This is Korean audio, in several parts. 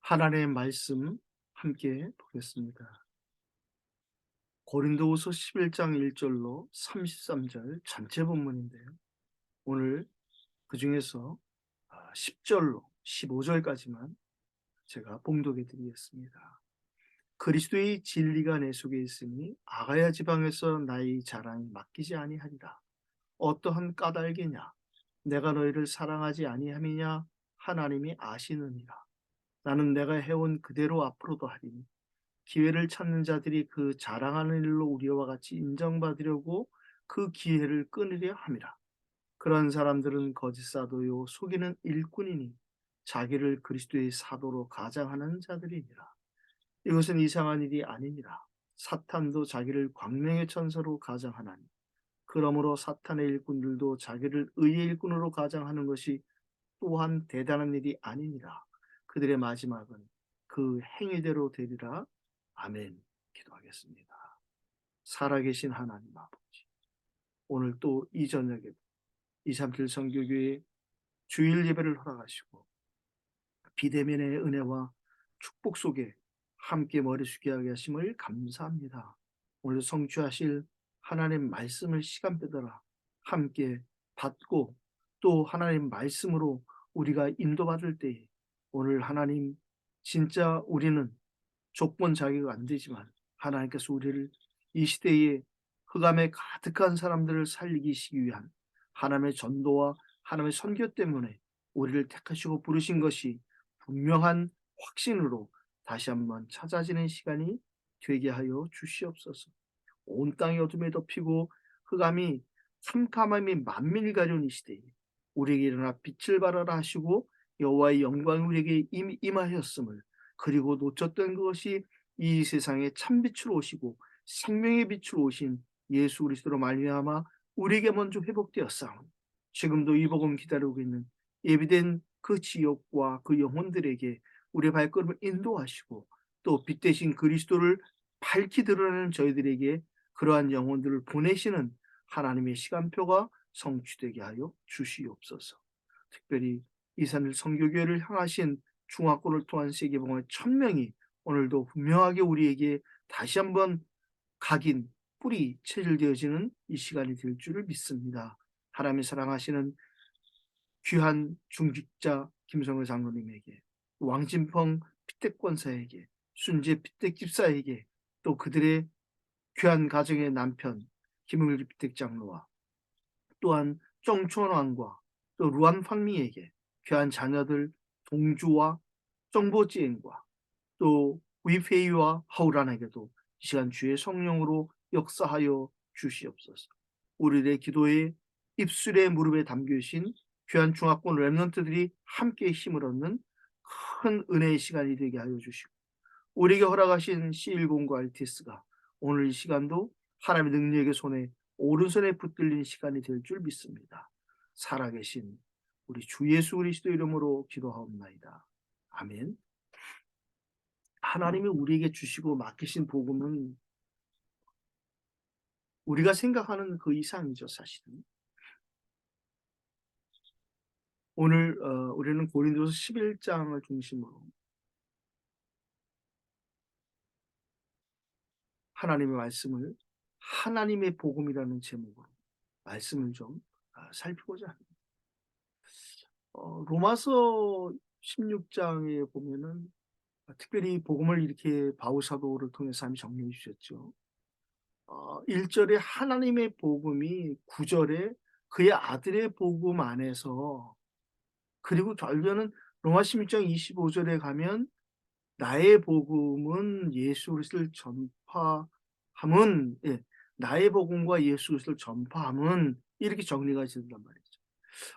하나님의 말씀 함께 보겠습니다. 고린도후서 11장 1절로 33절 전체 본문인데요. 오늘 그중에서 10절로 15절까지만 제가 봉독해 드리겠습니다. 그리스도의 진리가 내 속에 있으니 아가야 지방에서 나의 자랑이 맡기지 아니하리라. 어떠한 까닭이냐? 내가 너희를 사랑하지 아니함이냐? 하나님이 아시느니라. 나는 내가 해온 그대로 앞으로도 하리니 기회를 찾는 자들이 그 자랑하는 일로 우리와 같이 인정받으려고 그 기회를 끊으려 함이라. 그런 사람들은 거짓 사도요 속이는 일꾼이니 자기를 그리스도의 사도로 가장하는 자들이니라. 이것은 이상한 일이 아니니라. 사탄도 자기를 광명의 천사로 가장하나니 그러므로 사탄의 일꾼들도 자기를 의의 일꾼으로 가장하는 것이 또한 대단한 일이 아니니라. 그들의 마지막은 그 행위대로 되리라. 아멘. 기도하겠습니다. 살아계신 하나님 아버지, 오늘 또 이 저녁에 237 선교교회 주일 예배를 허락하시고 비대면의 은혜와 축복 속에 함께 머리 숙게 하게 하심을 감사합니다. 오늘 성취하실 하나님 말씀을 시간대더라 함께 받고 또 하나님 말씀으로 우리가 인도받을 때에 오늘 하나님 진짜 우리는 조건 자기가 안 되지만 하나님께서 우리를 이 시대에 흑암에 가득한 사람들을 살리시기 위한 하나님의 전도와 하나님의 선교 때문에 우리를 택하시고 부르신 것이 분명한 확신으로 다시 한번 찾아지는 시간이 되게 하여 주시옵소서. 온 땅이 어둠에 덮이고 흑암이 캄캄함이 만민을 가려운 이 시대에 우리에게 일어나 빛을 발하라 하시고 여호와의 영광이 우리에게 임하였음을, 그리고 놓쳤던 그것이 이 세상에 참빛으로 오시고 생명의 빛으로 오신 예수 그리스도로 말미암아 우리에게 먼저 회복되었사오니 지금도 이 복음 기다리고 있는 예비된 그 지역과 그 영혼들에게 우리의 발걸음을 인도하시고 또 빛 대신 그리스도를 밝히 드러내는 저희들에게 그러한 영혼들을 보내시는 하나님의 시간표가 성취되게 하여 주시옵소서. 특별히 231 선교교회를 향하신 중화권을 통한 세계봉의 1000명이 오늘도 분명하게 우리에게 다시 한번 각인, 뿌리 체질되어지는 이 시간이 될 줄을 믿습니다. 하나님이 사랑하시는 귀한 중직자 김성을 장로님에게, 왕진펑 피택권사에게, 순재 피택 집사에게, 또 그들의 귀한 가정의 남편 김흥일 피택 장로와 또한 정춘원 왕과 또 루안 황미에게, 귀한 자녀들 동주와 정보지행과 또 위페이와 하우란에게도 이 시간 주의 성령으로 역사하여 주시옵소서. 우리들의 기도에 입술에 무릎에 담겨신 귀한 중화권 랩런트들이 함께 힘을 얻는 큰 은혜의 시간이 되게 하여 주시고 우리에게 허락하신 C10과 RTS가 오늘 이 시간도 하나님의 능력의 손에 오른손에 붙들린 시간이 될 줄 믿습니다. 살아계신 우리 주 예수 그리스도 이름으로 기도하옵나이다. 아멘. 하나님이 우리에게 주시고 맡기신 복음은 우리가 생각하는 그 이상이죠, 사실은. 오늘 우리는 고린도서 11장을 중심으로 하나님의 말씀을 하나님의 복음이라는 제목으로 말씀을 좀 살피고자 합니다. 로마서 16장에 보면은 특별히 복음을 이렇게 바울 사도를 통해서 하나님이 정리해 주셨죠. 1절에 하나님의 복음이 9절에 그의 아들의 복음 안에서, 그리고 절면은 로마 16장 25절에 가면 나의 복음은 예수 그리스도를 전파함은, 예, 나의 복음과 예수 그리스도를 전파함은 이렇게 정리가 된단 말이죠.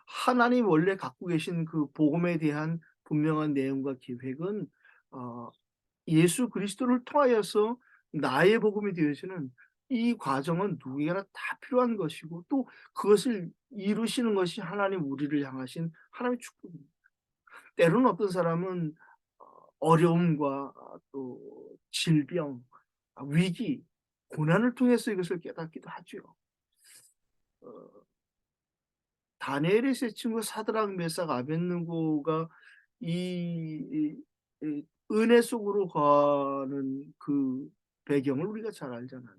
하나님 원래 갖고 계신 그 복음에 대한 분명한 내용과 계획은 어, 예수 그리스도를 통하여서 나의 복음이 되어지는 이 과정은 누구에게나 다 필요한 것이고 또 그것을 이루시는 것이 하나님 우리를 향하신 하나님의 축복입니다. 때로는 어떤 사람은 어려움과 또 질병, 위기, 고난을 통해서 이것을 깨닫기도 하죠. 어, 다니엘의 세 친구 사드락 메삭 아벳느고가 이 은혜 속으로 가는 그 배경을 우리가 잘 알잖아요.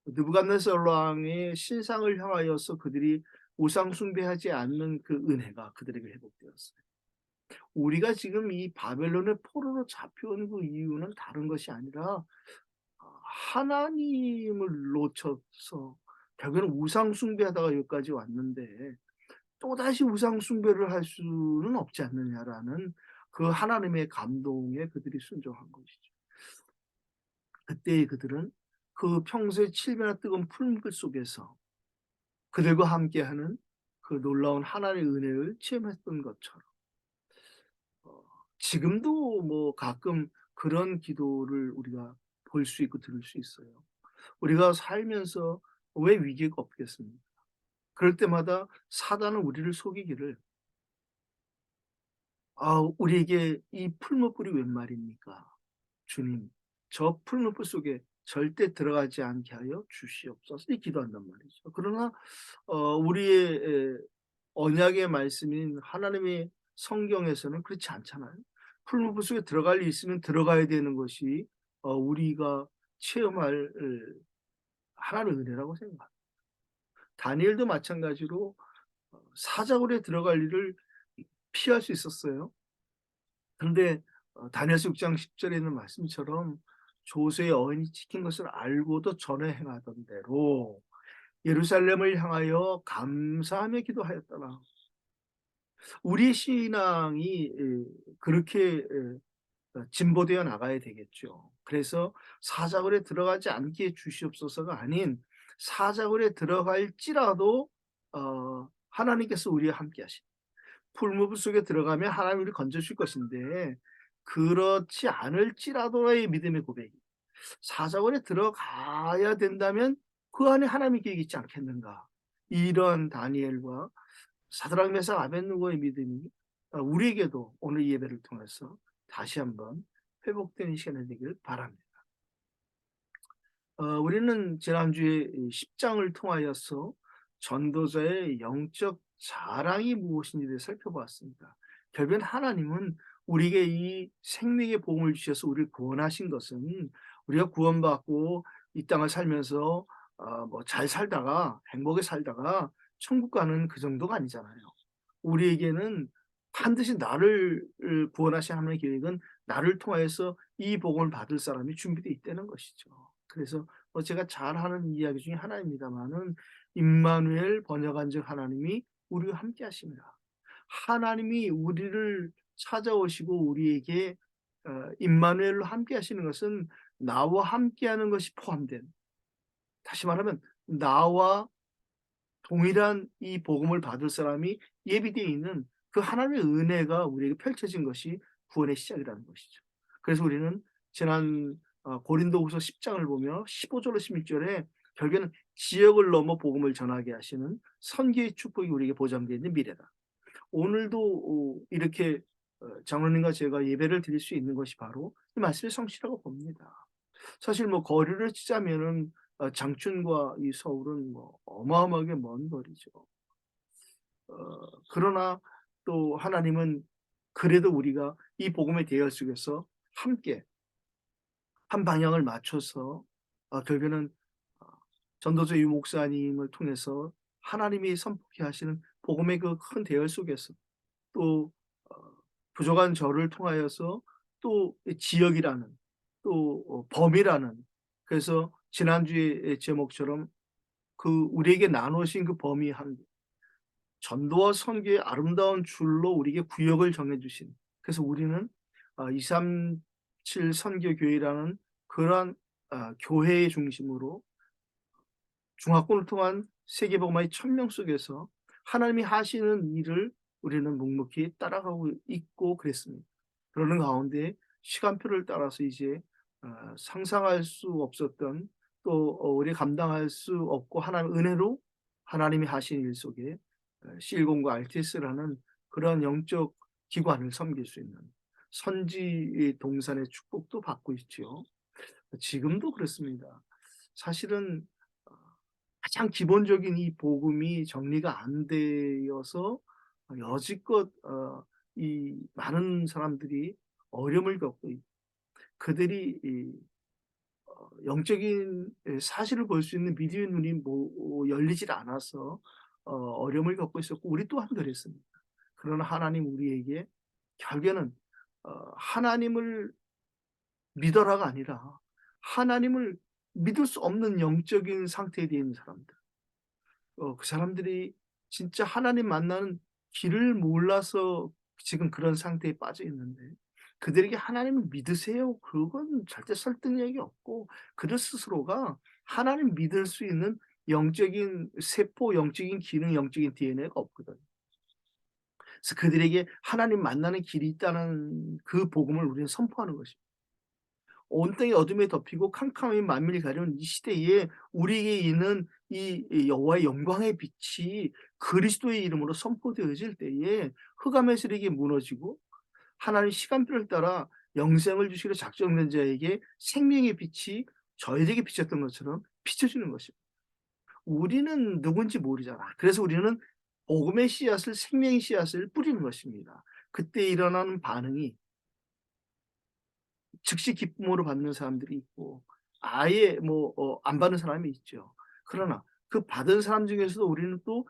느부갓네살 왕의 신상을 향하여서 그들이 우상 숭배하지 않는 그 은혜가 그들에게 회복되었어요. 우리가 지금 이 바벨론의 포로로 잡혀온 그 이유는 다른 것이 아니라 하나님을 놓쳐서 결국에는 우상 숭배하다가 여기까지 왔는데 또다시 우상 숭배를 할 수는 없지 않느냐라는 그 하나님의 감동에 그들이 순종한 것이죠. 그때 그들은 그 평소에 7배나 뜨거운 풀물 속에서 그들과 함께하는 그 놀라운 하나님의 은혜를 체험했던 것처럼 어 지금도 뭐 가끔 그런 기도를 우리가 볼 수 있고 들을 수 있어요. 우리가 살면서 왜 위기가 없겠습니까? 그럴 때마다 사단은 우리를 속이기를 우리에게 이 풀무불이 웬 말입니까? 주님, 저 풀무불 속에 절대 들어가지 않게 하여 주시옵소서 이 기도한단 말이죠. 그러나 우리의 언약의 말씀인 하나님의 성경에서는 그렇지 않잖아요. 풀무불 속에 들어갈 일 있으면 들어가야 되는 것이 우리가 체험할 하나님의 은혜라고 생각합니다. 다니엘도 마찬가지로 사자굴에 들어갈 일을 피할 수 있었어요. 그런데 다니엘서 6장 10 절에 있는 말씀처럼 조세의 어인이 지킨 것을 알고도 전에 행하던 대로 예루살렘을 향하여 감사하며 기도하였더라. 우리의 신앙이 그렇게 진보되어 나가야 되겠죠. 그래서 사자굴에 들어가지 않게 해 주시옵소서가 아닌 사자굴에 들어갈지라도 하나님께서 우리와 함께 하시 풀무불 속에 들어가면 하나님이 우리를 건져 줄 것인데 그렇지 않을지라도의 믿음의 고백이 사자굴에 들어가야 된다면 그 안에 하나님의 계획이 있지 않겠는가. 이런 다니엘과 사드락 메삭 아벳느고의 믿음이 우리에게도 오늘 이 예배를 통해서 다시 한번 회복되는 시간이 되기를 바랍니다. 우리는 지난주에 이 10 장을 통하여서 전도자의 영적 자랑이 무엇인지를 살펴보았습니다. 결국엔 하나님은 우리에게 이 생명의 복음을 주셔서 우리를 구원하신 것은 우리가 구원받고 이 땅을 살면서 뭐 잘 살다가 행복하게 살다가 천국 가는 그 정도가 아니잖아요. 우리에게는 반드시 나를 구원하신 하나님의 계획은 나를 통하여서 이 복음을 받을 사람이 준비되어 있다는 것이죠. 그래서 제가 잘 하는 이야기 중에 하나입니다마는 임마누엘 번역한즉 하나님이 우리와 함께 하심이라. 하나님이 우리를 찾아오시고 우리에게 임마누엘로 함께 하시는 것은 나와 함께하는 것이 포함된, 다시 말하면 나와 동일한 이 복음을 받을 사람이 예비되어 있는 그 하나님의 은혜가 우리에게 펼쳐진 것이 구원의 시작이라는 것이죠. 그래서 우리는 지난 고린도후서 10 장을 보며 15 절로 16 절에 결국에는 지역을 넘어 복음을 전하게 하시는 선교의 축복이 우리에게 보장되어 있는 미래다. 오늘도 이렇게 장로님과 제가 예배를 드릴 수 있는 것이 바로 이 말씀의 성취라고 봅니다. 사실 뭐 거리를 치자면은 장춘과 이 서울은 뭐 어마어마하게 먼 거리죠. 그러나 또 하나님은 그래도 우리가 이 복음의 대열 속에서 함께 한 방향을 맞춰서 결국에는 어 전도서 유 목사님을 통해서 하나님이 선포케 하시는 복음의 그 큰 대열 속에서 또 어 부족한 저를 통하여서 또 이 지역이라는 또 범위라는, 그래서 지난주의 제목처럼 그 우리에게 나누신 그 범위 한 전도와 선교의 아름다운 줄로 우리에게 구역을 정해 주신, 그래서 우리는 237 선교교회라는 그러한 교회의 중심으로 중화권을 통한 세계복음화의 천명 속에서 하나님이 하시는 일을 우리는 묵묵히 따라가고 있고 그랬습니다. 그러는 가운데 시간표를 따라서 이제 상상할 수 없었던 또 우리 감당할 수 없고 하나님의 은혜로 하나님이 하신 일 속에 실공과 RTS라는 그러한 영적 기관을 섬길 수 있는 선지 동산의 축복도 받고 있지요. 지금도 그렇습니다. 사실은 어 가장 기본적인 이 복음이 정리가 안 되어서 여지껏 이 많은 사람들이 어려움을 겪고 있고 그들이 영적인 사실을 볼 수 있는 믿음의 눈이 열리질 않아서 어려움을 겪고 있었고 우리 또한 그랬습니다. 그러나 하나님 우리에게 결국에는 하나님을 믿어라가 아니라 하나님을 믿을 수 없는 영적인 상태에 있는 사람들, 그 사람들이 진짜 하나님 만나는 길을 몰라서 지금 그런 상태에 빠져 있는데 그들에게 "하나님을 믿으세요." 그건 절대 설득력이 없고 그들 스스로가 하나님 믿을 수 있는 영적인 세포, 영적인 기능, 영적인 DNA가 없거든요. 그래서 그들에게 하나님 만나는 길이 있다는 그 복음을 우리는 선포하는 것입니다. 온 땅이 어둠에 덮이고 캄캄함이 만민을 가려는 이 시대에 우리에게 있는 이 여호와의 영광의 빛이 그리스도의 이름으로 선포되어질 때에 흑암의 세력이 무너지고 하나님의 시간표를 따라 영생을 주시기로 작정된 자에게 생명의 빛이 저희에게 비쳤던 것처럼 비춰지는 것입니다. 우리는 누군지 모르잖아. 그래서 우리는 복음의 씨앗을 생명의 씨앗을 뿌리는 것입니다. 그때 일어나는 반응이 즉시 기쁨으로 받는 사람들이 있고 아예 안 받는 사람이 있죠. 그러나 그 받은 사람 중에서도 우리는 또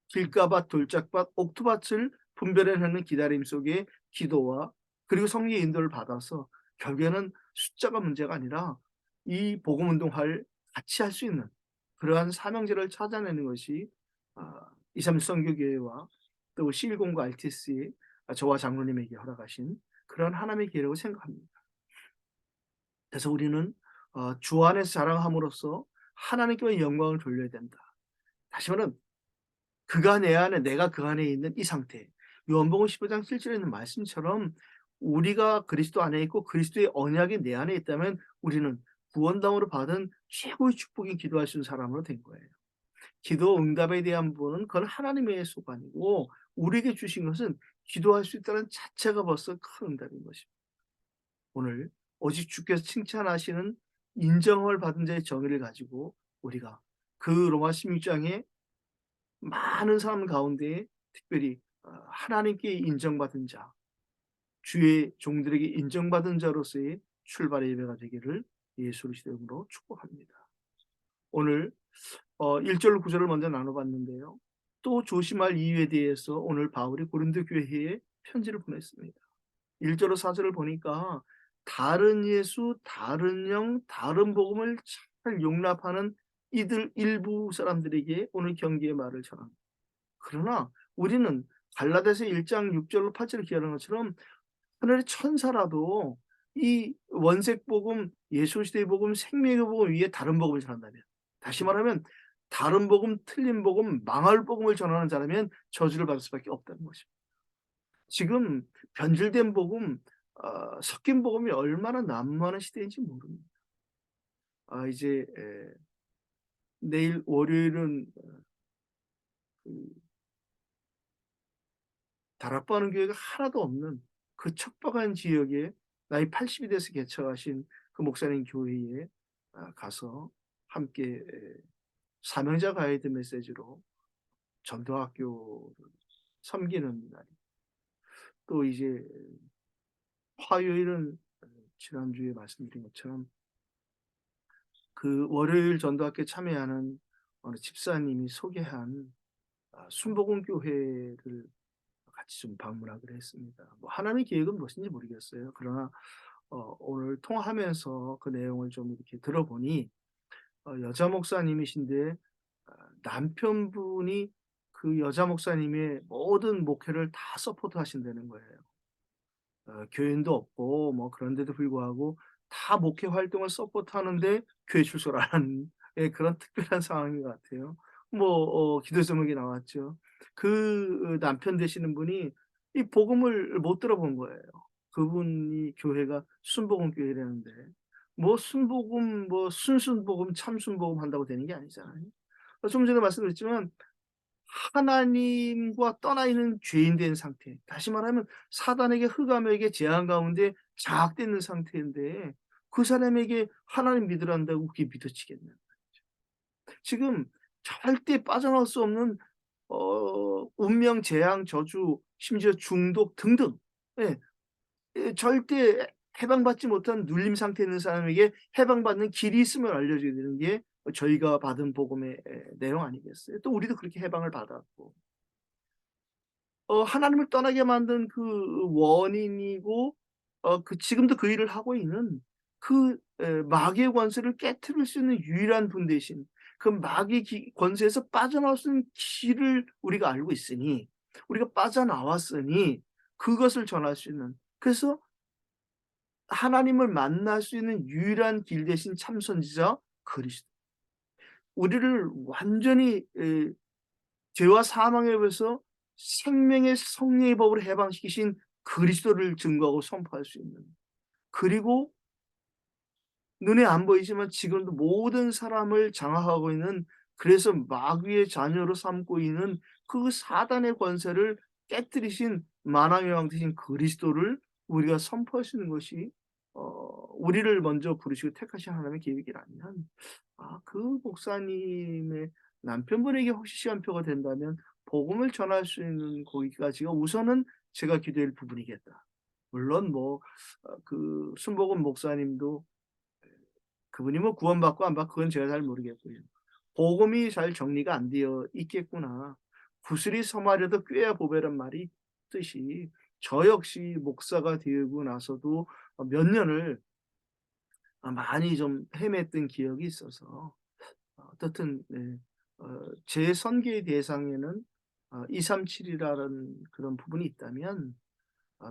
길가밭, 돌짝밭, 옥토밭을 분별해내는 기다림 속에 기도와 그리고 성령의 인도를 받아서 결국에는 숫자가 문제가 아니라 이 복음 운동을 같이 할 수 있는 그러한 사명제를 찾아내는 것이 231 선교교회와 또 C10과 RTS의 저와 장로님에게 허락하신 그런 하나님의 기회라고 생각합니다. 그래서 우리는 주 안에서 자랑함으로써 하나님께 영광을 돌려야 된다. 다시 말하면 그가 내 안에 내가 그 안에 있는 이 상태. 요한복음 15장 7절에 있는 말씀처럼 우리가 그리스도 안에 있고 그리스도의 언약이 내 안에 있다면 우리는 구원당으로 받은 최고의 축복인 기도할 수 있는 사람으로 된 거예요. 기도 응답에 대한 부분은 그건 하나님의 소관이고 우리에게 주신 것은 기도할 수 있다는 자체가 벌써 큰 응답인 것입니다. 오늘 오직 주께서 칭찬하시는 인정을 받은 자의 정의를 가지고 우리가 그 로마 16장에 많은 사람 가운데 특별히 하나님께 인정받은 자, 주의 종들에게 인정받은 자로서의 출발의 예배가 되기를 예수 그리스도의 이름으로 축복합니다. 오늘 1절 9절을 먼저 나눠봤는데요. 또 조심할 이유에 대해서 오늘 바울이 고린도 교회에 편지를 보냈습니다. 1절로 4절을 보니까 다른 예수, 다른 영, 다른 복음을 잘 용납하는 이들 일부 사람들에게 오늘 경계의 말을 전합니다. 그러나 우리는 갈라디아서 1장 6절로 8절을 기하는 것처럼 하늘의 천사라도 이 원색 복음, 예수 시대의 복음, 생명의 복음 위에 다른 복음을 전한다면 다시 말하면 다른 복음, 틀린 복음, 망할 복음을 전하는 자라면 저주를 받을 수밖에 없다는 것입니다. 지금 변질된 복음, 섞인 복음이 얼마나 난무하는 시대인지 모릅니다. 이제 내일 월요일은 그 다락방하는 교회가 하나도 없는 그 척박한 지역에 나이 80이 돼서 개척하신 그 목사님 교회에 가서 함께 사명자 가이드 메시지로 전도학교를 섬기는 날이 또 이제 화요일은 지난주에 말씀드린 것처럼 그 월요일 전도학교에 참여하는 어느 집사님이 소개한 순복음 교회를 같이 좀 방문하기로 했습니다. 뭐 하나님의 계획은 무엇인지 모르겠어요. 그러나 오늘 통화하면서 그 내용을 좀 이렇게 들어보니 여자 목사님이신데 남편분이 그 여자 목사님의 모든 목회를 다 서포트하신다는 거예요. 교인도 없고 뭐 그런데도 불구하고 다 목회 활동을 서포트하는데 교회 출석을 안 하는 그런 특별한 상황인 것 같아요. 기도 제목이 나왔죠. 그 남편 되시는 분이 이 복음을 못 들어본 거예요. 그분이 교회가 순복음 교회라는데 순복음 순순복음 참순복음 한다고 되는 게 아니잖아요. 좀 전에 말씀드렸지만 하나님과 떠나 있는 죄인 된 상태. 다시 말하면 사단에게 흑암에게 재앙 가운데 장악되는 상태인데 그 사람에게 하나님 믿으란다고 그게 믿어지겠냐. 지금 절대 빠져나올 수 없는 운명, 재앙, 저주, 심지어 중독 등등 예 절대 해방받지 못한 눌림 상태에 있는 사람에게 해방받는 길이 있음을 알려줘야 되는 게 저희가 받은 복음의 내용 아니겠어요? 또 우리도 그렇게 해방을 받았고, 하나님을 떠나게 만든 그 원인이고, 지금도 그 일을 하고 있는 마귀의 권세를 깨트릴 수 있는 유일한 분 대신 그 마귀의 권세에서 빠져나올 수 있는 길을 우리가 알고 있으니, 우리가 빠져나왔으니 그것을 전할 수 있는, 그래서 하나님을 만날 수 있는 유일한 길 대신 참 선지자 그리스도. 우리를 완전히 죄와 사망에 의해서 생명의 성령의 법으로 해방시키신 그리스도를 증거하고 선포할 수 있는, 그리고 눈에 안 보이지만 지금도 모든 사람을 장악하고 있는, 그래서 마귀의 자녀로 삼고 있는 그 사단의 권세를 깨뜨리신 만왕의 왕 되신 그리스도를 우리가 선포할 수 있는 것이 우리를 먼저 부르시고 택하신 하나님의 계획이라면, 그 목사님의 남편분에게 혹시 시간표가 된다면 복음을 전할 수 있는 거기까지가 우선은 제가 기도할 부분이겠다. 물론 그 순복음 목사님도 그분이 구원받고 안 받고 그건 제가 잘 모르겠고요. 복음이 잘 정리가 안 되어 있겠구나. 구슬이 섬하려도 꿰야 보배란 말이 있듯이 저 역시 목사가 되고 나서도 몇 년을 많이 좀 헤맸던 기억이 있어서, 어떻든 네, 제 선교의 대상에는 237이라는 그런 부분이 있다면,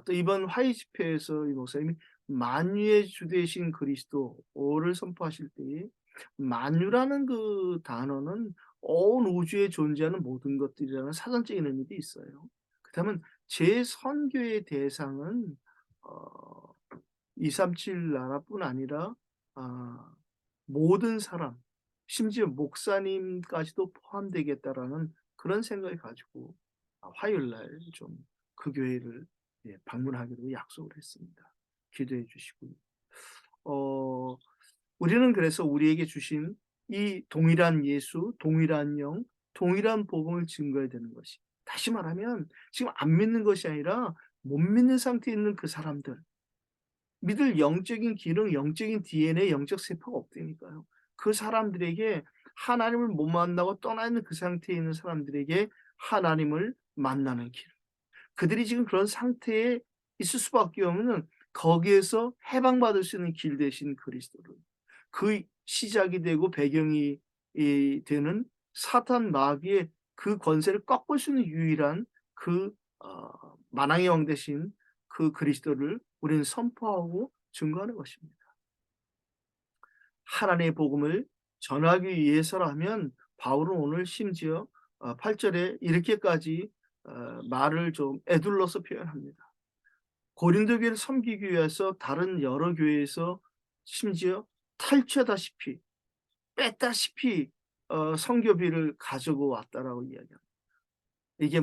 또 이번 화해 집회에서 이 목사님이 만유의 주 되신 그리스도를 선포하실 때에 만유라는 그 단어는 온 우주에 존재하는 모든 것들이라는 사전적인 의미도 있어요. 그렇다면 제 선교의 대상은 어 237 나라뿐 아니라 아 모든 사람, 심지어 목사님까지도 포함되겠다라는 그런 생각을 가지고 화요일 날 좀 그 교회를 방문하기로 약속을 했습니다. 기도해 주시고요. 어 우리는 그래서 우리에게 주신 이 동일한 예수, 동일한 영, 동일한 복음을 증거해야 되는 것이, 다시 말하면 지금 안 믿는 것이 아니라 못 믿는 상태에 있는 그 사람들, 믿을 영적인 기능, 영적인 DNA, 영적 세포가 없다니까요. 그 사람들에게, 하나님을 못 만나고 떠나 있는 그 상태에 있는 사람들에게 하나님을 만나는 길. 그들이 지금 그런 상태에 있을 수밖에 없는, 거기에서 해방받을 수 있는 길 대신 그리스도를, 그 시작이 되고 배경이 되는 사탄 마귀의 그 권세를 꺾을 수 있는 유일한 만왕의 왕 대신 그 그리스도를 우리는 선포하고 증거하는 것입니다. 하나님의 복음을 전하기 위해서라면 바울은 오늘 심지어 8절에 이렇게까지 말을 좀 에둘러서 표현합니다. 고린도 교회를 섬기기 위해서 다른 여러 교회에서 심지어 탈취하다시피 뺐다시피 선교비를 가지고 왔다라고 이야기합니다. 이게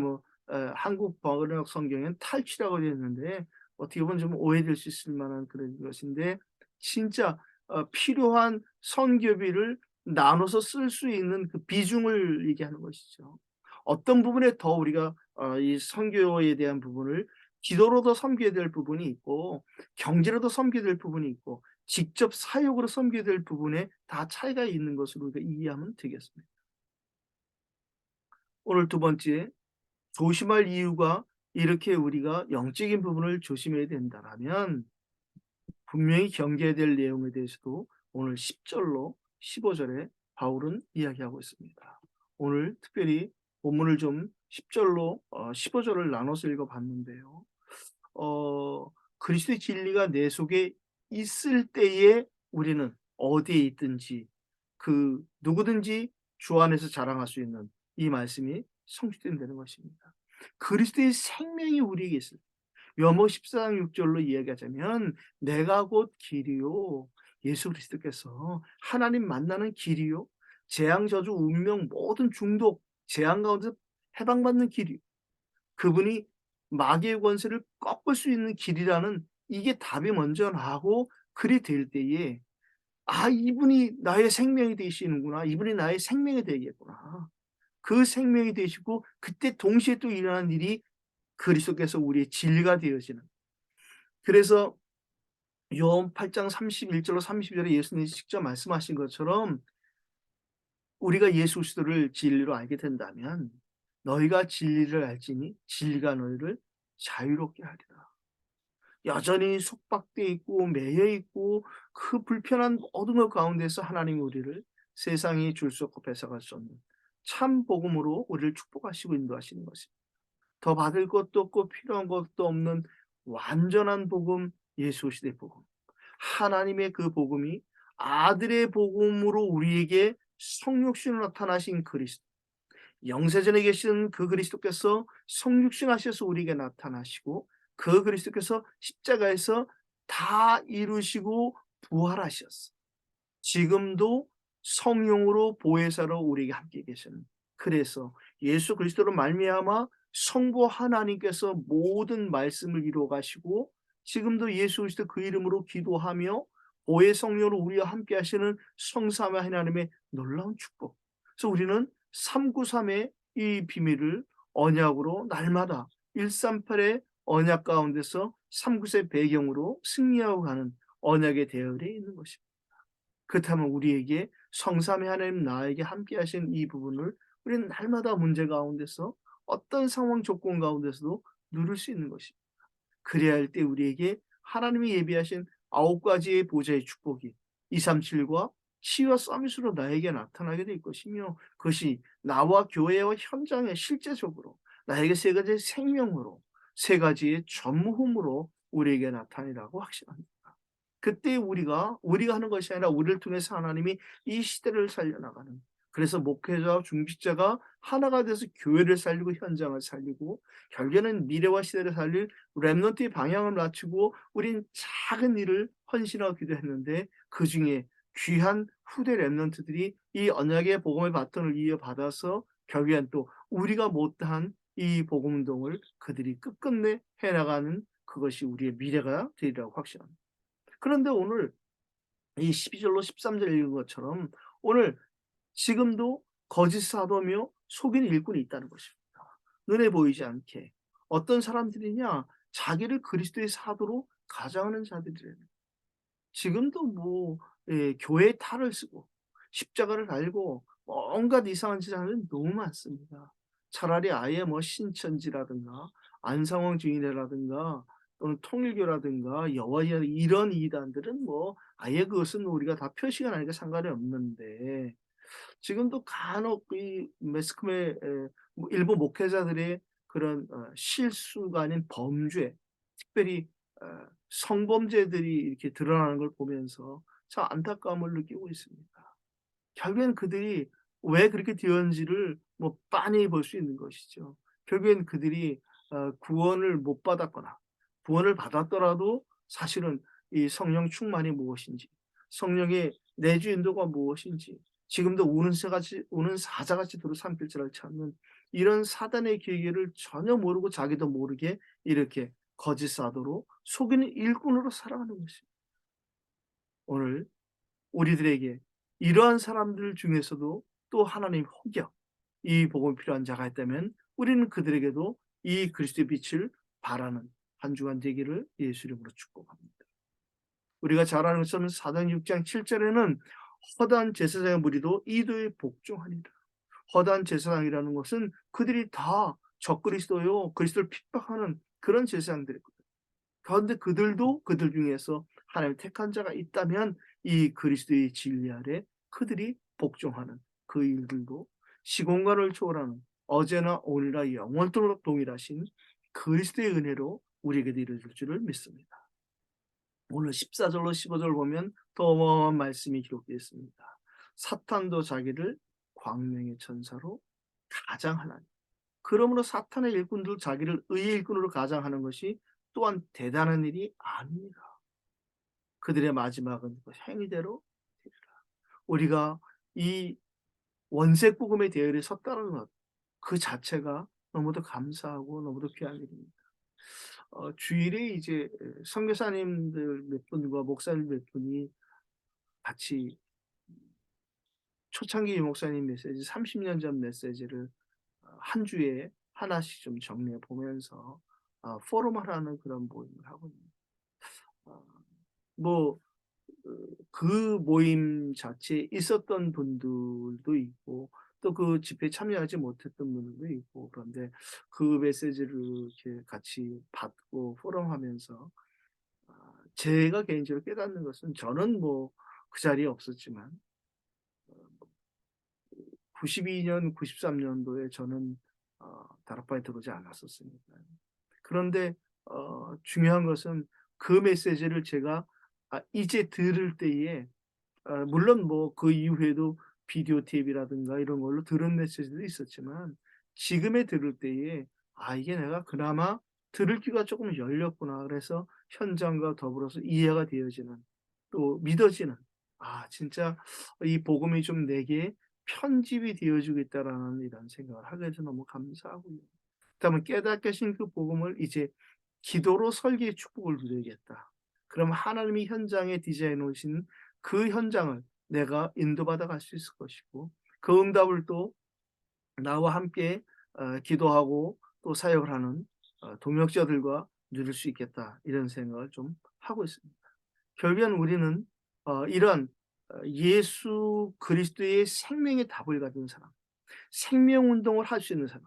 한국 번역 성경엔 탈취라고 되어 있는데 어떻게 보면 좀 오해될 수 있을 만한 그런 것인데, 진짜 필요한 선교비를 나눠서 쓸 수 있는 그 비중을 얘기하는 것이죠. 어떤 부분에 더 우리가 이 선교에 대한 부분을 기도로도 섬겨야 될 부분이 있고, 경제로도 섬겨야 될 부분이 있고, 직접 사역으로 섬겨야 될 부분에 다 차이가 있는 것으로 우리가 이해하면 되겠습니다. 오늘 두 번째, 조심할 이유가, 이렇게 우리가 영적인 부분을 조심해야 된다라면 분명히 경계해야 될 내용에 대해서도 오늘 10절로 15절에 바울은 이야기하고 있습니다. 오늘 특별히 본문을 좀 10절로 15절을 나눠서 읽어봤는데요. 그리스도의 진리가 내 속에 있을 때에 우리는 어디에 있든지 누구든지 주 안에서 자랑할 수 있는 이 말씀이 성취된다는 것입니다. 그리스도의 생명이 우리에게 있을 때, 요한복음 14장 6절로 이야기하자면 내가 곧 길이요, 예수 그리스도께서 하나님 만나는 길이요, 재앙, 저주, 운명, 모든 중독, 재앙 가운데서 해방받는 길이요, 그분이 마귀의 권세를 꺾을 수 있는 길이라는, 이게 답이 먼저 나고 그리 될 때에 이분이 나의 생명이 되시는구나. 이분이 나의 생명이 되겠구나. 그 생명이 되시고 그때 동시에 또 일어나는 일이 그리스도께서 우리의 진리가 되어지는, 그래서 요한 8장 31절로 32절에 예수님이 직접 말씀하신 것처럼 우리가 예수 그리스도를 진리로 알게 된다면 너희가 진리를 알지니 진리가 너희를 자유롭게 하리라. 여전히 속박돼 있고 매여 있고 그 불편한 모든 것 가운데서 하나님이 우리를 세상이 줄 수 없고 뺏어갈 수 없는 참 복음으로 우리를 축복하시고 인도하시는 것입니다. 더 받을 것도 없고 필요한 것도 없는 완전한 복음, 예수 시대 복음. 하나님의 그 복음이 아들의 복음으로 우리에게 성육신으로 나타나신 그리스도. 영세전에 계신 그 그리스도께서 성육신하셔서 우리에게 나타나시고 그 그리스도께서 십자가에서 다 이루시고 부활하셨어. 지금도 성령으로 보혜사로 우리에게 함께 계시는, 그래서 예수 그리스도로 말미암아 성부 하나님께서 모든 말씀을 이루어 가시고 지금도 예수 그리스도 그 이름으로 기도하며 보혜 성령으로 우리와 함께 하시는 성삼위 하나님의 놀라운 축복. 그래서 우리는 393의 이 비밀을 언약으로 날마다 138의 언약 가운데서 393의 배경으로 승리하고 가는 언약의 대열에 있는 것입니다. 그렇다면 우리에게 성삼위 하나님 나에게 함께 하신 이 부분을 우리는 날마다 문제 가운데서 어떤 상황 조건 가운데서도 누릴 수 있는 것입니다. 그래야 할 때 우리에게 하나님이 예비하신 9가지의 보좌의 축복이 237과 치유와 서밋으로 나에게 나타나게 될 것이며 그것이 나와 교회와 현장에 실제적으로 나에게 3가지의 생명으로 3가지의 전무후무로 우리에게 나타나리라고 확신합니다. 그때 우리가 하는 것이 아니라 우리를 통해서 하나님이 이 시대를 살려나가는, 그래서 목회자와 중직자가 하나가 돼서 교회를 살리고 현장을 살리고 결국에는 미래와 시대를 살릴 렘넌트의 방향을 맞추고 우린 작은 일을 헌신하고 기도했는데 그중에 귀한 후대 렘넌트들이 이 언약의 복음의 바톤을 이어받아서 결국엔 또 우리가 못한 이 복음 운동을 그들이 끝끝내 해나가는, 그것이 우리의 미래가 되리라고 확신합니다. 그런데 오늘 이 12절로 13절 읽은 것처럼 오늘 지금도 거짓 사도며 속이는 일꾼이 있다는 것입니다. 눈에 보이지 않게. 어떤 사람들이냐? 자기를 그리스도의 사도로 가장하는 자들이래요. 지금도 교회의 탈을 쓰고 십자가를 달고 온갖 이상한 짓을 하는 너무 많습니다. 차라리 아예 신천지라든가 안상홍 증인회라든가 또는 통일교라든가 여호와의 이런 이단들은 아예 그것은 우리가 다 표시가 나니까 상관이 없는데 지금도 간혹 이 매스컴의 일부 목회자들의 그런 실수가 아닌 범죄, 특별히 성범죄들이 이렇게 드러나는 걸 보면서 참 안타까움을 느끼고 있습니다. 결국엔 그들이 왜 그렇게 되었는지를 빤히 볼 수 있는 것이죠. 결국엔 그들이 구원을 못 받았거나 구원을 받았더라도 사실은 이 성령 충만이 무엇인지, 성령의 내주 인도가 무엇인지, 지금도 우는 사자같이 두루 삼킬 줄을 찾는 이런 사단의 계계를 전혀 모르고 자기도 모르게 이렇게 거짓 사도로 속이는 일꾼으로 살아가는 것입니다. 오늘 우리들에게 이러한 사람들 중에서도 또 하나님 혹여 이 복음이 필요한 자가 있다면 우리는 그들에게도 이 그리스도의 빛을 바라는 한 주간 되기를 예수 이름으로 축복합니다. 우리가 잘 아는 것처럼 사도행 6장 7절에는 허다한 제사장의 무리도 이도에 복종하니라. 허다한 제사장이라는 것은 그들이 다 적그리스도요 그리스도를 핍박하는 그런 제사장들이거든요. 그런데 그들도 그들 중에서 하나님의 택한 자가 있다면 이 그리스도의 진리 아래 그들이 복종하는 그 일들도 시공간을 초월하는 어제나 오늘나 영원토록 동일하신 그리스도의 은혜로 우리에게도 이루어질 줄을 믿습니다. 오늘 14절로 15절 보면 더 어마어마한 말씀이 기록되어 있습니다. 사탄도 자기를 광명의 천사로 가장하나니. 그러므로 사탄의 일꾼도 자기를 의의 일꾼으로 가장하는 것이 또한 대단한 일이 아닙니다. 그들의 마지막은 그 행위대로 되리라. 우리가 이 원색 복음의 대열에 섰다는 것, 그 자체가 너무도 감사하고 너무도 귀한 일입니다. 주일에 이제 선교사님들 몇 분과 목사님 몇 분이 같이 초창기 목사님 메시지 30년 전 메시지를 한 주에 하나씩 좀 정리해 보면서 포럼을 하는 그런 모임을 하고 있습니다. 뭐 그 모임 자체에 있었던 분들도 있고 또 그 집회에 참여하지 못했던 분들도 있고 그런데 그 메시지를 이렇게 같이 받고 포럼하면서 제가 개인적으로 깨닫는 것은 저는 뭐 그 자리에 없었지만 92년, 93년도에 저는 다락방에 들어오지 않았었으니까요. 그런데 중요한 것은 그 메시지를 제가 이제 들을 때에 물론 뭐 그 이후에도 비디오 테이프라든가 이런 걸로 들은 메시지도 있었지만 지금에 들을 때에 '아 이게 내가 그나마 들을 귀가 조금 열렸구나.' 그래서 현장과 더불어서 이해가 되어지는 또 믿어지는 '아 진짜 이 복음이 좀 내게 편집이 되어지고 있다.'라는 이런 생각을 하게 돼서 너무 감사하고요. 그다음에 깨닫게 하신 그 복음을 이제 기도로 설계의 축복을 누리겠다. 그럼 하나님이 현장에 디자인해 놓으신 그 현장을 내가 인도받아 갈 수 있을 것이고 그 응답을 또 나와 함께 기도하고 또 사역을 하는 동역자들과 누릴 수 있겠다. 이런 생각을 좀 하고 있습니다. 결국엔 우리는 이런 예수 그리스도의 생명의 답을 가진 사람, 생명 운동을 할 수 있는 사람,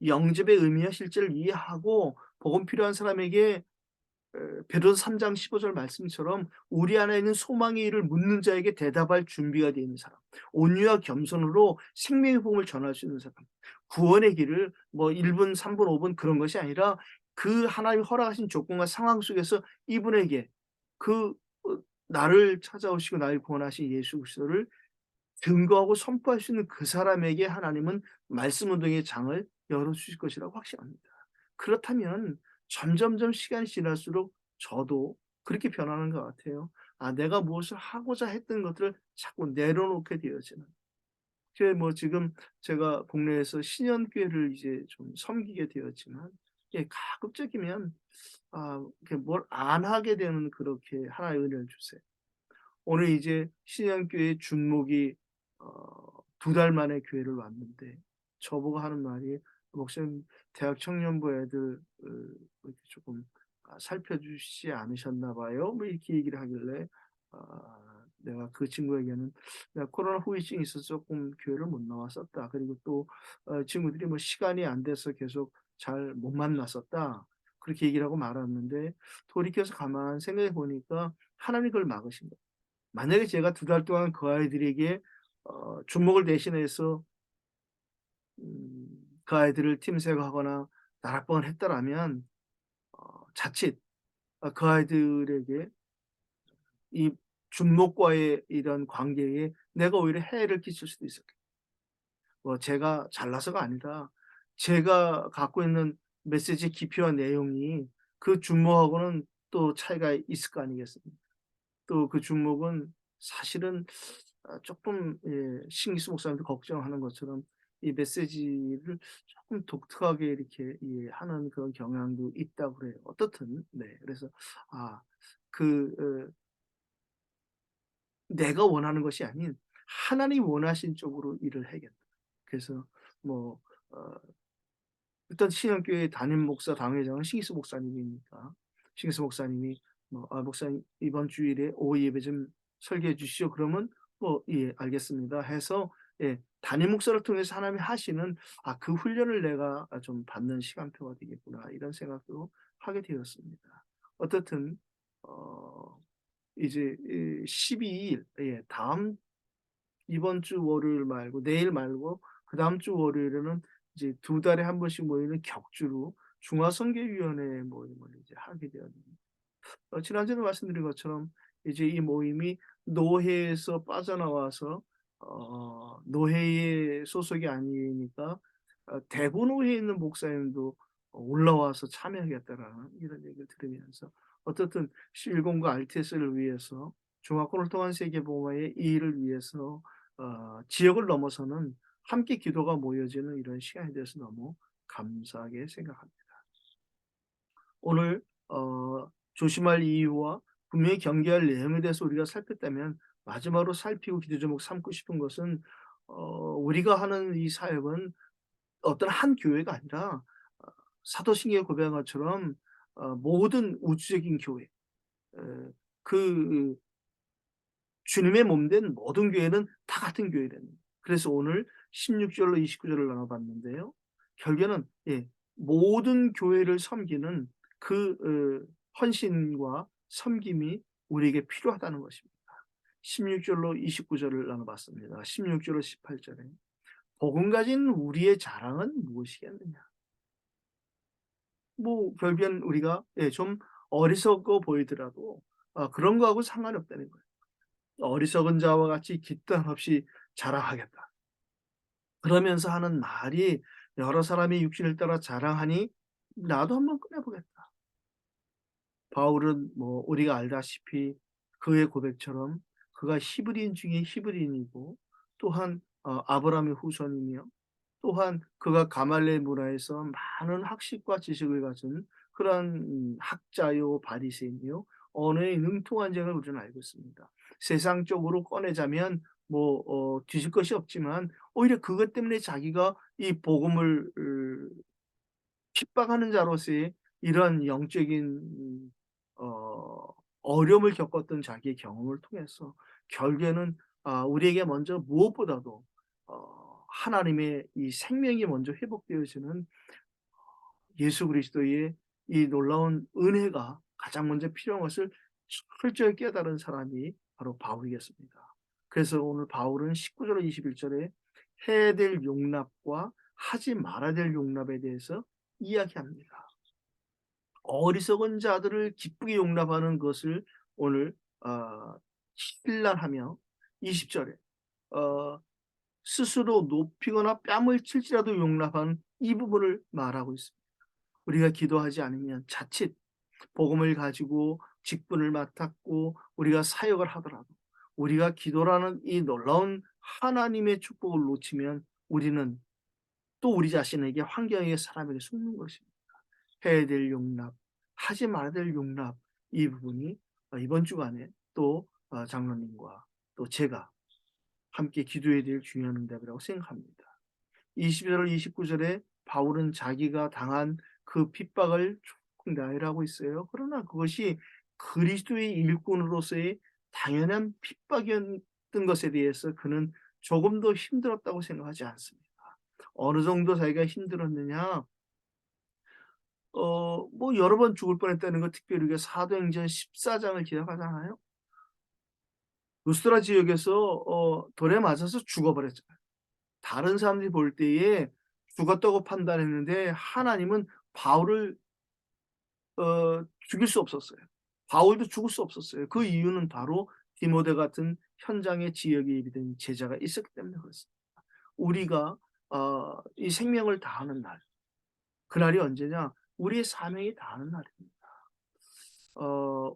영접의 의미와 실제를 이해하고 복음 필요한 사람에게 베드로서 3장 15절 말씀처럼 우리 안에 있는 소망의 일을 묻는 자에게 대답할 준비가 되어 있는 사람, 온유와 겸손으로 생명의 복음을 전할 수 있는 사람, 구원의 길을 뭐 1 분, 3 분, 5분 그런 것이 아니라 그 하나님이 허락하신 조건과 상황 속에서 이분에게 그 나를 찾아오시고 나를 구원하신 예수 그리스도를 증거하고 선포할 수 있는 그 사람에게 하나님은 말씀 운동의 장을 열어 주실 것이라고 확신합니다. 그렇다면 점점점 시간이 지날수록 저도 그렇게 변하는 것 같아요. 내가 무엇을 하고자 했던 것들을 자꾸 내려놓게 되어지는. 그게 뭐 지금 제가 국내에서 신년교회를 이제 좀 섬기게 되었지만 예 가급적이면 이렇게 뭘 안 하게 되는 그렇게 하나의 은혜를 주세요. 오늘 이제 신양교회 준목이 2달 만에 교회를 왔는데 저보고 하는 말이 "목사님 대학 청년부 애들 이렇게 조금 살펴주시지 않으셨나 봐요." 뭐 이렇게 얘기를 하길래 내가 그 친구에게는 "내가 코로나 후유증이 있어서 조금 교회를 못 나왔었다. 그리고 또 친구들이 뭐 시간이 안 돼서 계속 잘 못 만났었다." 그렇게 얘기를 하고 말았는데 돌이켜서 가만 생각해 보니까 하나님이 그걸 막으신 거예요. 만약에 제가 2달 동안 그 아이들에게 주목을 대신해서 그 아이들을 팀색하거나 나락방을 했더라면 자칫 그 아이들에게 이 준목과의 이런 관계에 내가 오히려 해를 끼칠 수도 있었겠 뭐 제가 잘나서가 아니라 제가 갖고 있는 메시지의 깊이와 내용이 그 준목하고는 또 차이가 있을 거 아니겠습니까? 또 그 준목은 사실은 쪼끔 싱기스 목사님도 걱정하는 것처럼 이 메시지를 쪼끔 독특하게 이렇게 하는 그런 경향도 있다고 그래요. 어떻든 네. 그래서 아 그 '내가 원하는 것이 아닌 하나님이 원하신 쪽으로 일을 해야겠다.' 그래서 뭐 어 일단 신앙교회 담임 목사 당회장은 싱기스 목사님이니까 싱기스 목사님이 뭐 목사님 이번 주일에 오후 예배 좀 설교해 주시죠." 그러면 뭐 "예 알겠습니다." 해서 담임 목사를 통해서 하나님이 하시는 '그 훈련을 내가 좀 받는 시간표가 되겠구나.' 이런 생각도 하게 되었습니다. 어떻든 어 이제 12일 다음 이번 주 월요일 말고 내일 말고 그다음 주 월요일에는 이제 2달에 한 번씩 모이는 격주로 중화선교위원회 모임을 이제 하게 되었는데 지난주에도 말씀드린 것처럼 이제 이 모임이 노회에서 빠져나와서 노회의 소속이 아니니까 대구 노회에 있는 목사님도 올라와서 참여하겠다라는 이런 얘기를 들으면서 어떻든 실공과 RTS를 위해서 중화권을 통한 세계복음화의 이 일을 위해서 지역을 넘어서는 함께 기도가 모여지는 이런 시간이 돼서 너무 감사하게 생각합니다. 오늘 조심할 이유와 분명히 경계할 내용에 대해서 우리가 살폈다면 마지막으로 살피고 기도 제목 삼고 싶은 것은 우리가 하는 이 사역은 어떤 한 교회가 아니라 사도신경에 고백한 것처럼 모든 우주적인 교회 그 주님의 몸 된 모든 교회는 다 같은 교회랍니다. 그래서 오늘 16절로 29절을 나눠봤는데요. 결국에는 모든 교회를 섬기는 그 헌신과 섬김이 우리에게 필요하다는 것입니다. 16절로 29절을 나눠봤습니다. 16절로 18절에 복음 가진 우리의 자랑은 무엇이겠느냐. 뭐 결국엔 우리가 좀 어리석어 보이더라도 그런 거하고 상관이 없다는 거예요. 어리석은 자와 같이 깃담 없이 자랑하겠다. 그러면서 하는 말이 여러 사람이 육신을 따라 자랑하니 나도 한번 꺼내보겠다. 바울은 뭐 우리가 알다시피 그의 고백처럼 그가 히브리인 중에 히브리인이고 또한 아브라함의 후손이며 또한 그가 가말레 문화에서 많은 학식과 지식을 가진 그런 학자요 바리새인이요 언어에 능통한 자를 우리는 알고 있습니다. 세상적으로 꺼내자면 뭐 뒤질 것이 없지만 오히려 그것 때문에 자기가 이 복음을 핍박하는 자로서의 이러한 영적인 어려움을 겪었던 자기의 경험을 통해서 결국에는 우리에게 먼저 무엇보다도 하나님의 이 생명이 먼저 회복되어지는 예수 그리스도의 이 놀라운 은혜가 가장 먼저 필요한 것을 철저히 깨달은 사람이 바로 바울이겠습니다. 그래서 오늘 바울은 19절 21절에 해야 될 용납과 하지 말아야 될 용납에 대해서 이야기합니다. 어리석은 자들을 기쁘게 용납하는 것을 오늘 신랄하며 20절에 스스로 높이거나 뺨을 칠지라도 용납하는 이 부분을 말하고 있습니다. 우리가 기도하지 않으면 자칫 복음을 가지고 직분을 맡았고 우리가 사역을 하더라도 우리가 기도라는 이 놀라운 하나님의 축복을 놓치면 우리는 또 우리 자신에게 환경에게 사람에게 속는 것입니다. 해야 될 용납, 하지 말아야 될 용납 이 부분이 이번 주간에 또 장로님과 또 제가 함께 기도해야 될 중요한 응답이라고 생각합니다. 20절 29절에 바울은 자기가 당한 그 핍박을 조금 나열하고 있어요. 그러나 그것이 그리스도의 일꾼으로서의 당연한 핍박이었던 것에 대해서 그는 조금 더 힘들었다고 생각하지 않습니다. 어느 정도 자기가 힘들었느냐? 뭐 여러 번 죽을 뻔했다는 거 특별히 우리가 사도행전 14장을 기억하잖아요. 루스드라 지역에서 돌에 맞아서 죽어버렸잖아요. 다른 사람들이 볼 때에 죽었다고 판단했는데 하나님은 바울을 죽일 수 없었어요. 바울도 죽을 수 없었어요. 그 이유는 바로 디모데 같은 현장의 지역에 예비된 제자가 있었기 때문에 그렇습니다. 우리가 이 생명을 다하는 날, 그날이 언제냐? 우리의 사명이 다하는 날입니다.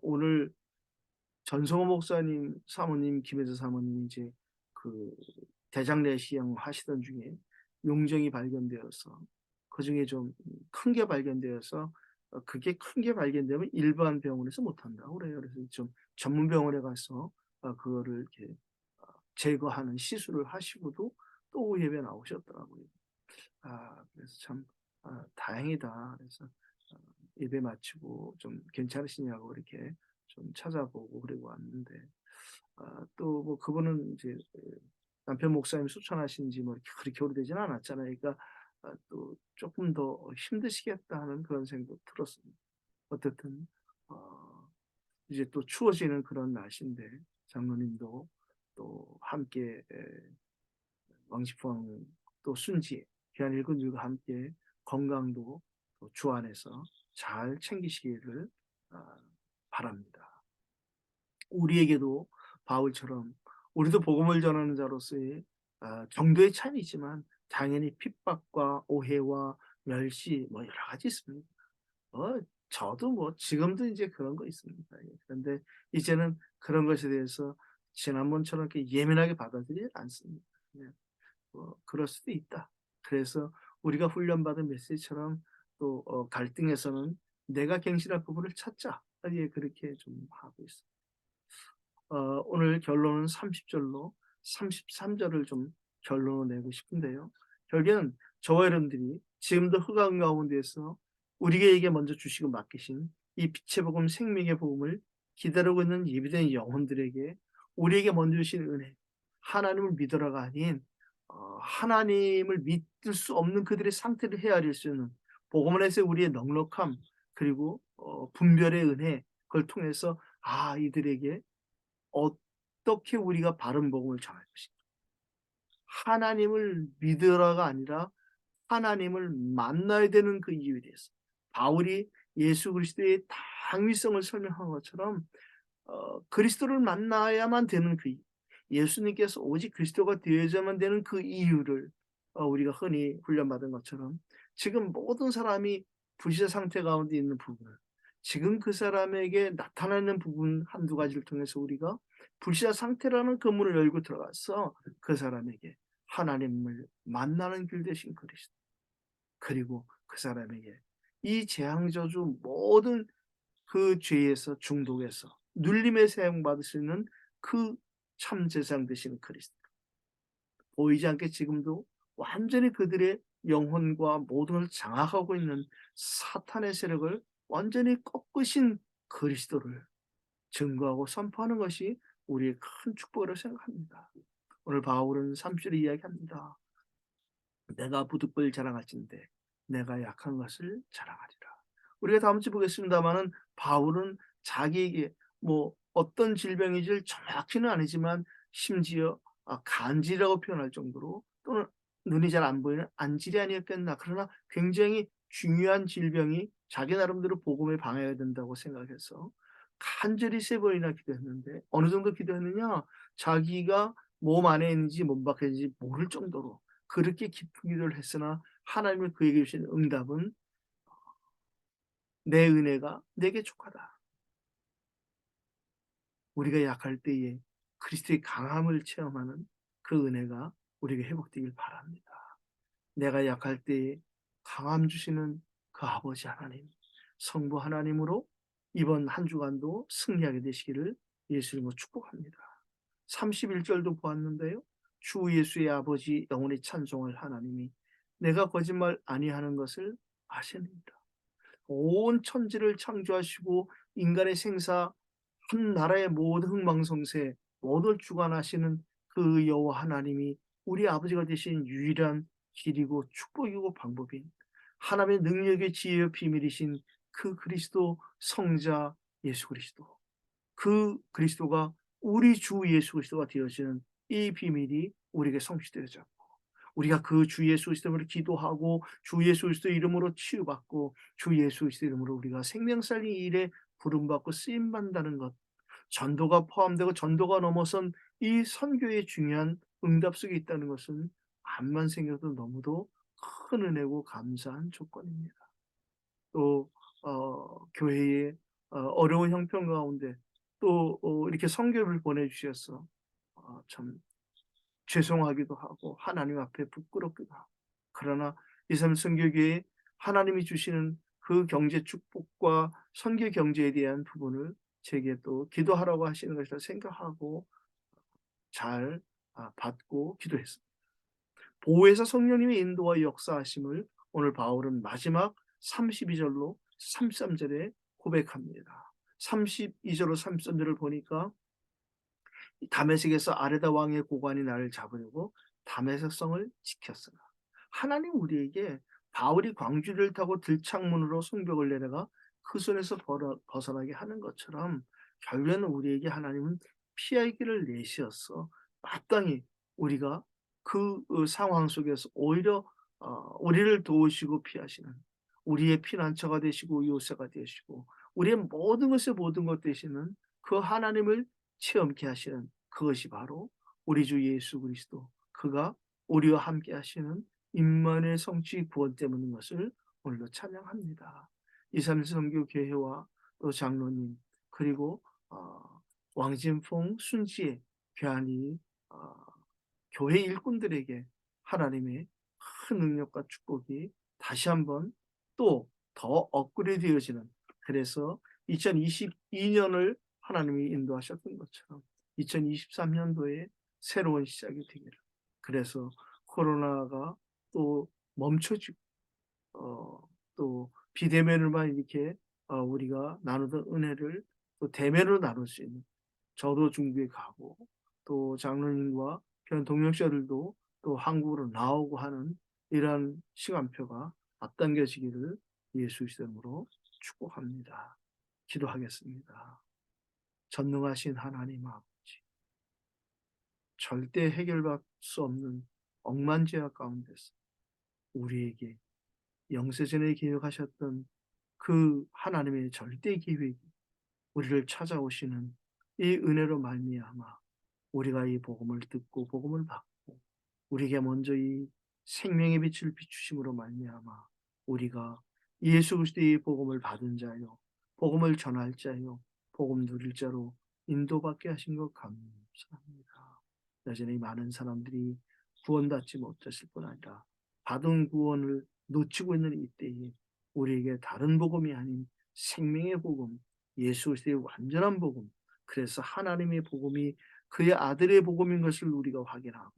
오늘 전성호 목사님, 사모님, 김혜자 사모님 이제 그 대장내시경 하시던 중에 용종이 발견되어서 그 중에 좀 큰 게 발견되어서 그게 큰 게 발견되면 일반 병원에서 못한다고 그래요. 그래서 좀 전문 병원에 가서 그거를 이렇게 제거하는 시술을 하시고도 또 예배 나오셨더라고요. 그래서 참 다행이다. 그래서 예배 마치고 좀 괜찮으시냐고 이렇게 좀 찾아보고 그러고 왔는데 또 뭐 그분은 이제 남편 목사님이 수천하신 지 뭐 그렇게 오래되지는 않았잖아요. 그러니까 또 조금 더 힘드시겠다 하는 그런 생각도 들었습니다. 어쨌든 이제 또 추워지는 그런 날씨인데 장로님도 또 함께 왕십왕 또 순지 귀한 일꾼들과 함께 건강도 또 주 안에서 잘 챙기시기를 바랍니다. 우리에게도 바울처럼 우리도 복음을 전하는 자로서의 정도의 차이는 있지만 당연히 핍박과 오해와 멸시 뭐 여러 가지 있습니다. 저도 뭐 지금도 이제 그런 거 있습니다. 예. 그런데 이제는 그런 것에 대해서 지난번처럼 이렇게 예민하게 받아들이지 않습니다. 그냥 그럴 수도 있다. 그래서 우리가 훈련받은 메시지처럼 또 갈등에서는 내가 갱신할 부분을 찾자. 예, 그렇게 좀 하고 있습니다. 오늘 결론은 30절로 33절을 좀 결론을 내고 싶은데요. 결국에는 저와 여러분들이 지금도 흑암 가운데에서 우리에게 먼저 주시고 맡기신 이 빛의 복음 생명의 복음을 기다리고 있는 예비된 영혼들에게 우리에게 먼저 주신 은혜, 하나님을 믿어라가 아닌 하나님을 믿을 수 없는 그들의 상태를 헤아릴 수 있는 복음 안에서 우리의 넉넉함, 그리고 분별의 은혜, 그걸 통해서 이들에게 어떻게 우리가 바른 복음을 전할 것인가. 하나님을 믿으라가 아니라 하나님을 만나야 되는 그 이유에 대해서 바울이 예수 그리스도의 당위성을 설명한 것처럼 그리스도를 만나야만 되는 그 이유, 예수님께서 오직 그리스도가 되어야만 되는 그 이유를 우리가 흔히 훈련받은 것처럼 지금 모든 사람이 불시자 상태 가운데 있는 부분을 지금 그 사람에게 나타나는 부분 한두 가지를 통해서 우리가 불시자 상태라는 그 문을 열고 들어가서 그 사람에게 하나님을 만나는 길 대신 그리스도, 그리고 그 사람에게 이 재앙저주 모든 그 죄에서 중독에서 눌림의 사용받을 수 있는 그 참재상 되시는 그리스도, 보이지 않게 지금도 완전히 그들의 영혼과 모든 걸 장악하고 있는 사탄의 세력을 완전히 꺾으신 그리스도를 증거하고 선포하는 것이 우리의 큰 축복이라고 생각합니다. 오늘 바울은 3절에 이야기합니다. 내가 부득불 자랑할진대 내가 약한 것을 자랑하리라. 우리가 다음 주에 보겠습니다마는 바울은 자기에게 어떤 질병인지를 정확히는 아니지만 심지어 간질이라고 표현할 정도로, 또는 눈이 잘 안 보이는 안질이 아니었겠나, 그러나 굉장히 중요한 질병이 자기 나름대로 복음에 방해가 된다고 생각해서 간절히 3번이나 기도했는데, 어느 정도 기도했느냐, 자기가 몸 안에 있는지 몸 밖에 있는지 모를 정도로 그렇게 깊은 기도를 했으나 하나님이 그에게 주신 응답은 내 은혜가 내게 족하다. 우리가 약할 때에 그리스도의 강함을 체험하는 그 은혜가 우리에게 회복되길 바랍니다. 내가 약할 때에 강함 주시는 그 아버지 하나님, 성부 하나님으로 이번 한 주간도 승리하게 되시기를 예수님으로 축복합니다. 31절도 보았는데요. 주 예수의 아버지 영원히 찬송할 하나님이 내가 거짓말 아니하는 것을 아십니다. 온 천지를 창조하시고 인간의 생사, 한 나라의 모든 흥망성쇠 모두를 주관하시는 그 여호와 하나님이 우리 아버지가 되신 유일한 길이고 축복이고 방법인 하나님의 능력의 지혜의 비밀이신 그 그리스도 성자 예수 그리스도, 그 그리스도가 우리 주 예수 그리스도가 되어지는 이 비밀이 우리에게 성취되어졌고, 우리가 그 주 예수 그리스도 이름으로 기도하고 주 예수 그리스도 이름으로 치유받고 주 예수 그리스도 이름으로 우리가 생명 살리는 일에 부름받고 쓰임받는다는 것, 전도가 포함되고 전도가 넘어선 이 선교의 중요한 응답 속에 있다는 것은 암만 생겨도 너무도 큰 은혜고 감사한 조건입니다. 또 교회의 어려운 형편 가운데 또 이렇게 선교를 보내주셔서 참 죄송하기도 하고 하나님 앞에 부끄럽기도 하고, 그러나 이삼 선교교회에 하나님이 주시는 그 경제 축복과 선교 경제에 대한 부분을 제게 또 기도하라고 하시는 것이라 생각하고 잘 받고 기도했습니다. 보혜사 성령님의 인도와 역사하심을 오늘 바울은 마지막 32절로 33절에 고백합니다. 32절로 33절을 보니까 다메섹에서 아레다 왕의 고관이 나를 잡으려고 다메섹 성을 지켰으나, 하나님 우리에게 바울이 광주리를 타고 들창문으로 성벽을 내려가 그 손에서 벗어나게 하는 것처럼 결국에는 우리에게 하나님은 피할 길을 내시어서 마땅히 우리가 그 상황 속에서 오히려 우리를 도우시고 피하시는 우리의 피난처가 되시고 요새가 되시고 우리의 모든 것의 모든 것 되시는 그 하나님을 체험케 하시는 그것이 바로 우리 주 예수 그리스도, 그가 우리와 함께 하시는 임마누엘 성취 구원 때문인 것을 오늘도 찬양합니다. 이삼일 선교 교회와 또 장로님, 그리고 왕진풍 순지의 귀한이 교회 일꾼들에게 하나님의 큰 능력과 축복이 다시 한번 또 더 업그레이드 되어지는, 그래서 2022년을 하나님이 인도하셨던 것처럼 2023년도에 새로운 시작이 되기를, 그래서 코로나가 또 멈춰지고 또 비대면을만 이렇게 우리가 나누던 은혜를 또 대면으로 나눌 수 있는, 저도 중국에 가고 또 장로님과 그런 동역자들도 또 한국으로 나오고 하는 이러한 시간표가 앞당겨지기를 예수 그리스도 이름으로 축복합니다. 기도하겠습니다. 전능하신 하나님 아버지, 절대 해결받을 수 없는 억만죄악 가운데서 우리에게 영세전에 계획하셨던 그 하나님의 절대 계획이 우리를 찾아오시는 이 은혜로 말미암아 우리가 이 복음을 듣고 복음을 받고 우리에게 먼저 이 생명의 빛을 비추심으로 말미암아 우리가 예수 그리스도의 복음을 받은 자요, 복음을 전할 자요, 복음 누릴 자로 인도받게 하신 것 감사합니다. 여전히 많은 사람들이 구원받지 못했을 뿐 아니라 받은 구원을 놓치고 있는 이때에 우리에게 다른 복음이 아닌 생명의 복음, 예수 그리스도의 완전한 복음, 그래서 하나님의 복음이 그의 아들의 복음인 것을 우리가 확인하고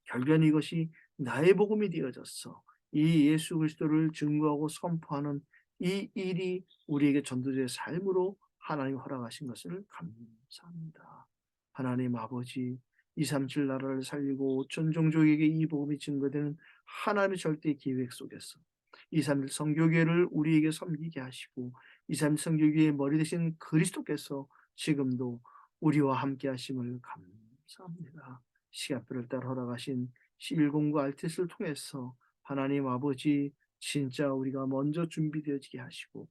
결국엔 이것이 나의 복음이 되어졌어. 이 예수 그리스도를 증거하고 선포하는 이 일이 우리에게 전도자의 삶으로 하나님 허락하신 것을 감사합니다. 하나님 아버지, 237 나라를 살리고 전 종족에게 이 복음이 증거되는 하나님의 절대 계획 속에서 231 선교회를 우리에게 섬기게 하시고 231 선교회의 머리 되신 그리스도께서 지금도 우리와 함께 하심을 감사합니다. 시간표를 따라 허락하신 C109 RTS를 통해서 하나님 아버지, 진짜 우리가 먼저 준비되어지게 하시고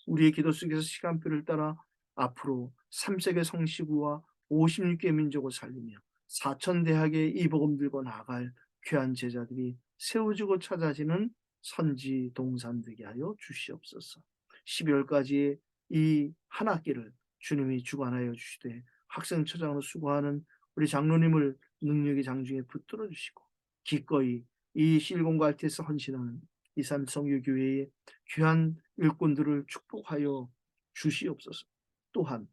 우리의 기도 속에서 시간표를 따라 앞으로 3세계 성시구와 56개 민족을 살리며 4천 대학의 이 복음 들고 나아갈 귀한 제자들이 세워지고 찾아지는 선지 동산 되게 하여 주시옵소서. 12월까지의 이 한 학기를 주님이 주관하여 주시되 학생처장으로 수고하는 우리 장로님을 능력의 장중에 붙들어 주시고 기꺼이 이 실공과 알테스 헌신하는 이산 성교교회의 귀한 일꾼들을 축복하여 주시옵소서. 또한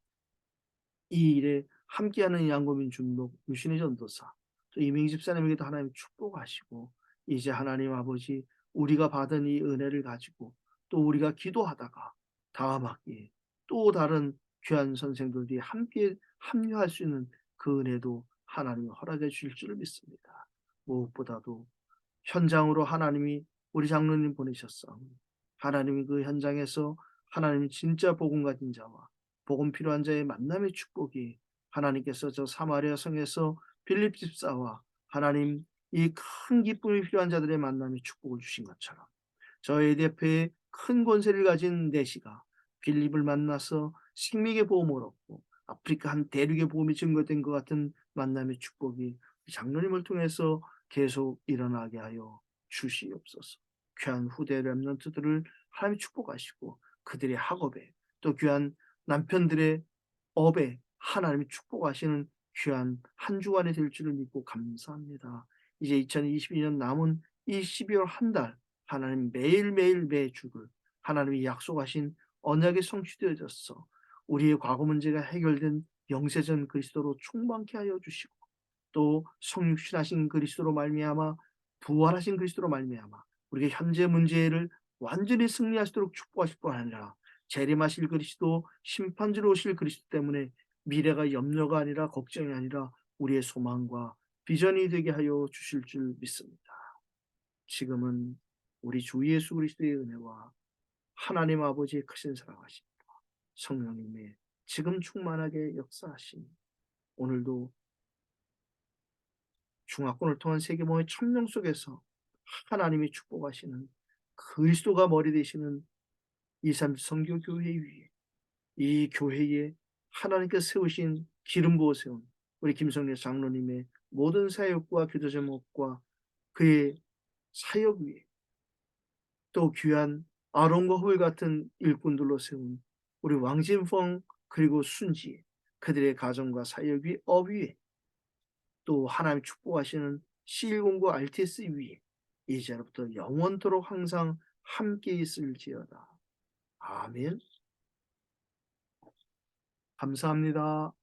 이 일에 함께하는 양고민 중독 유신의 전도사 또 이명희 집사님에게도 하나님 축복하시고 이제 하나님 아버지 우리가 받은 이 은혜를 가지고 또 우리가 기도하다가 다음 학기에 또 다른 귀한 선생들이 함께 합류할 수 있는 그 은혜도 하나님이 허락해 주실 줄 믿습니다. 무엇보다도 현장으로 하나님이 우리 장로님 보내셨사오니 하나님이 그 현장에서 하나님이 진짜 복음 가진 자와 복음 필요한 자의 만남의 축복이 하나님께서 저 사마리아 성에서 빌립 집사와 하나님 이 큰 기쁨이 필요한 자들의 만남의 축복을 주신 것처럼 저의 대표의 큰 권세를 가진 내시가 빌립을 만나서 식민의 보험을 얻고 아프리카 한 대륙의 보험이 증거된 것 같은 만남의 축복이 장로님을 통해서 계속 일어나게 하여 주시옵소서. 귀한 후대 렘넌트들을 하나님 축복하시고 그들의 학업에 또 귀한 남편들의 업에 하나님이 축복하시는 귀한 한 주간이 될 줄을 믿고 감사합니다. 이제 2022년 남은 이 12월 한 달 하나님 매일매일 매주를 하나님이 약속하신 언약이 성취되어졌어. 우리의 과거 문제가 해결된 영세전 그리스도로 충만케 하여 주시고 또 성육신하신 그리스도로 말미암아 부활하신 그리스도로 말미암아 우리가 현재 문제를 완전히 승리하시도록 축복하실 뿐 아니라 재림하실 그리스도 심판주로 오실 그리스도 때문에 미래가 염려가 아니라 걱정이 아니라 우리의 소망과 비전이 되게 하여 주실 줄 믿습니다. 지금은 우리 주 예수 그리스도의 은혜와 하나님 아버지의 크신 사랑하심 성령님의 지금 충만하게 역사하심 오늘도 중화권을 통한 세계모의 천명 속에서 하나님이 축복하시는 그리스도가 머리 되시는 237 선교교회 위에 이 교회에 하나님께서 세우신 기름 부어 세운 우리 김성래 장로님의 모든 사역과 기도 제목과 그의 사역 위에 또 귀한 아론과 홀 같은 일꾼들로 세운 우리 왕진펑 그리고 순지 그들의 가정과 사역 위 업 위에 또 하나님 축복하시는 C109 RTS 위에 이제로부터 영원토록 항상 함께 있을지어다. 아멘. 감사합니다.